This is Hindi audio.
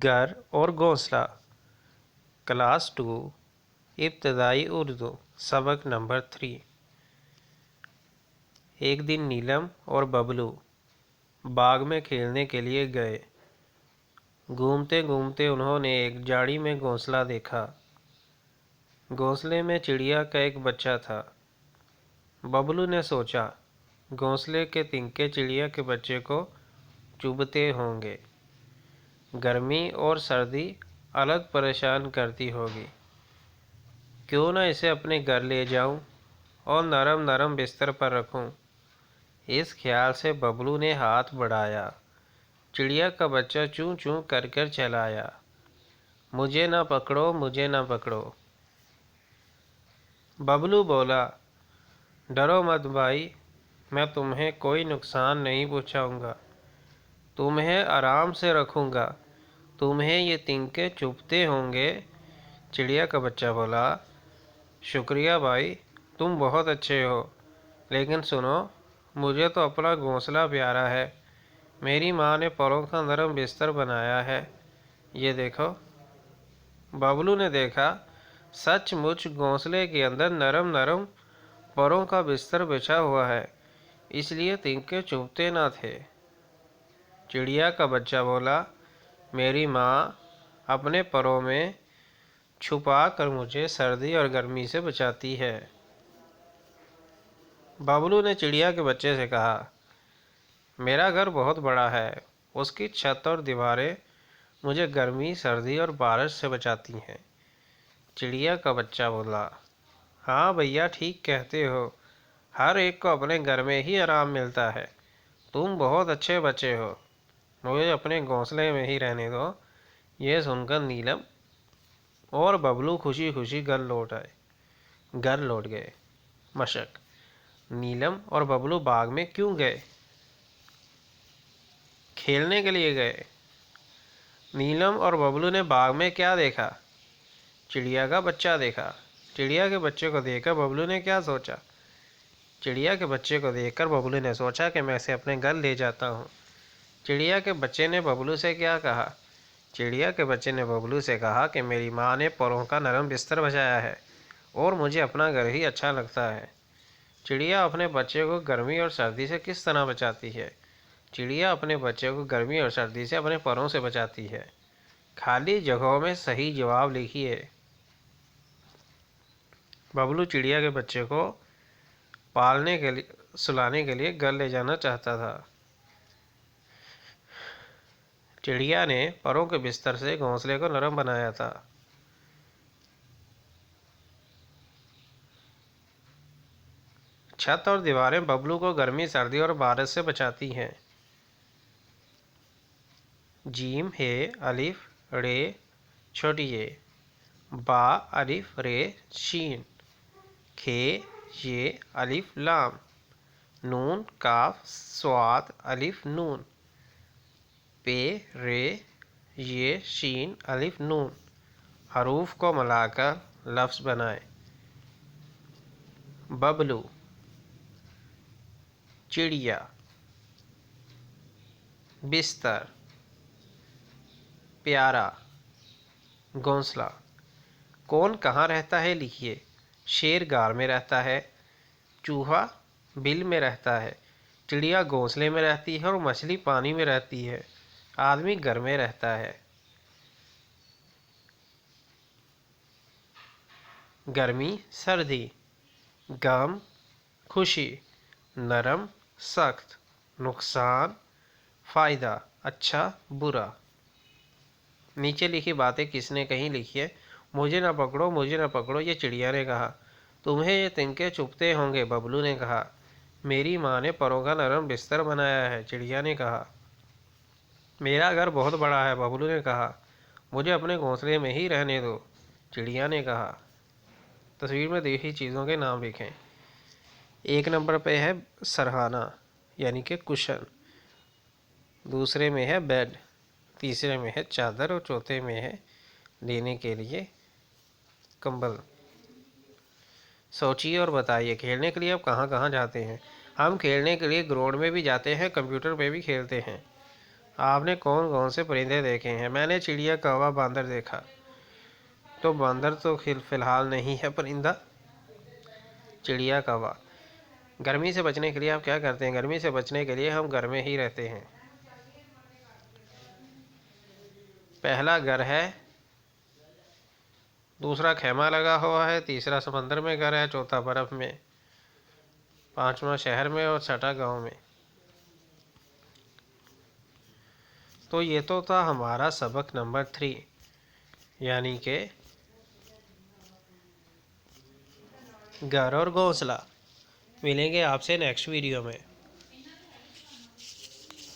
घर और घोंसला। क्लास 2 इब्तदाई उर्दू सबक नंबर 3। एक दिन नीलम और बबलू बाग में खेलने के लिए गए। घूमते घूमते उन्होंने एक झाड़ी में घोंसला देखा। घोंसले में चिड़िया का एक बच्चा था। बबलू ने सोचा, घोंसले के तिनके चिड़िया के बच्चे को चुभते होंगे। गर्मी और सर्दी अलग परेशान करती होगी। क्यों ना इसे अपने घर ले जाऊं और नरम नरम बिस्तर पर रखूं। इस ख्याल से बबलू ने हाथ बढ़ाया। चिड़िया का बच्चा चूं चूं कर कर चलाया। मुझे ना पकड़ो, मुझे ना पकड़ो। बबलू बोला, डरो मत भाई, मैं तुम्हें कोई नुकसान नहीं पहुंचाऊंगा। तुम्हें आराम से रखूंगा। तुम्हें ये तिनके चुभते होंगे। चिड़िया का बच्चा बोला, शुक्रिया भाई, तुम बहुत अच्छे हो। लेकिन सुनो, मुझे तो अपना घोंसला प्यारा है। मेरी माँ ने परों का नरम बिस्तर बनाया है। ये देखो। बबलू ने देखा, सचमुच घोंसले के अंदर नरम नरम परों का बिस्तर बिछा हुआ है, इसलिए तिनके चुभते ना थे। चिड़िया का बच्चा बोला, मेरी माँ अपने परों में छुपा कर मुझे सर्दी और गर्मी से बचाती है। बबलू ने चिड़िया के बच्चे से कहा, मेरा घर बहुत बड़ा है। उसकी छत और दीवारें मुझे गर्मी, सर्दी और बारिश से बचाती हैं। चिड़िया का बच्चा बोला, हाँ भैया, ठीक कहते हो। हर एक को अपने घर में ही आराम मिलता है। तुम बहुत अच्छे बच्चे हो। मुझे अपने घोंसले में ही रहने दो। ये सुनकर नीलम और बबलू खुशी खुशी घर लौट गए। मशक। नीलम और बबलू बाग में क्यों गए? खेलने के लिए गए। नीलम और बबलू ने बाग में क्या देखा? चिड़िया का बच्चा देखा। चिड़िया के बच्चे को देखकर बबलू ने क्या सोचा? चिड़िया के बच्चे को देखकर बबलू ने सोचा कि मैं इसे अपने घर ले जाता हूँ। चिड़िया के बच्चे ने बबलू से क्या कहा? चिड़िया के बच्चे ने बबलू से कहा कि मेरी माँ ने परों का नरम बिस्तर बचाया है और मुझे अपना घर ही अच्छा लगता है। चिड़िया अपने बच्चे को गर्मी और सर्दी से किस तरह बचाती है? चिड़िया अपने बच्चे को गर्मी और सर्दी से अपने परों से बचाती है। खाली जगहों में सही जवाब लिखिए। बबलू चिड़िया के बच्चे को सुलाने के लिए घर ले जाना चाहता था। चिड़िया ने परों के बिस्तर से घोंसले को नरम बनाया था। छत और दीवारें बबलू को गर्मी, सर्दी और बारिश से बचाती हैं। जीम हे अलिफ रे छोटी ये, बा अलिफ रे शीन, खे ये अलिफ लाम, नून काफ स्वाद अलिफ नून, पे रे ये शीन अलिफ नून। हरूफ को मिलाकर लफ्ज़ बनाए। बबलू, चिड़िया, बिस्तर, प्यारा, घोंसला। कौन कहाँ रहता है लिखिए। शेर गार में रहता है। चूहा बिल में रहता है। चिड़िया घोंसले में रहती है और मछली पानी में रहती है। आदमी घर में रहता है। गर्मी, सर्दी, गम, खुशी, नरम, सख्त, नुकसान, फ़ायदा, अच्छा, बुरा। नीचे लिखी बातें किसने कही लिखिए। मुझे ना पकड़ो, मुझे ना पकड़ो, ये चिड़िया ने कहा। तुम्हें ये तिनके चुभते होंगे, बबलू ने कहा। मेरी माँ ने परों का नरम बिस्तर बनाया है, चिड़िया ने कहा। मेरा घर बहुत बड़ा है, बबलू ने कहा। मुझे अपने घोंसले में ही रहने दो, चिड़िया ने कहा। तस्वीर में देखी चीज़ों के नाम लिखें। 1 नंबर पे है सरहाना यानी कि कुशन, दूसरे में है बेड, तीसरे में है चादर और चौथे में है लेने के लिए कंबल। सोचिए और बताइए, खेलने के लिए आप कहाँ कहाँ जाते हैं? हम खेलने के लिए ग्राउंड में भी जाते हैं, कंप्यूटर पे भी खेलते हैं। आपने कौन कौन से परिंदे देखे हैं? मैंने चिड़िया, कौवा, बांदर देखा। तो बांदर तो फिलहाल नहीं है परिंदा, चिड़िया, कौवा। गर्मी से बचने के लिए आप क्या करते हैं? गर्मी से बचने के लिए हम घर में ही रहते हैं। पहला घर है, दूसरा खेमा लगा हुआ है, तीसरा समंदर में घर है, चौथा बर्फ में, पांचवा शहर में और छठा गांव में। तो ये तो था हमारा सबक नंबर 3, यानी कि घर और घोंसला। मिलेंगे आपसे नेक्स्ट वीडियो में।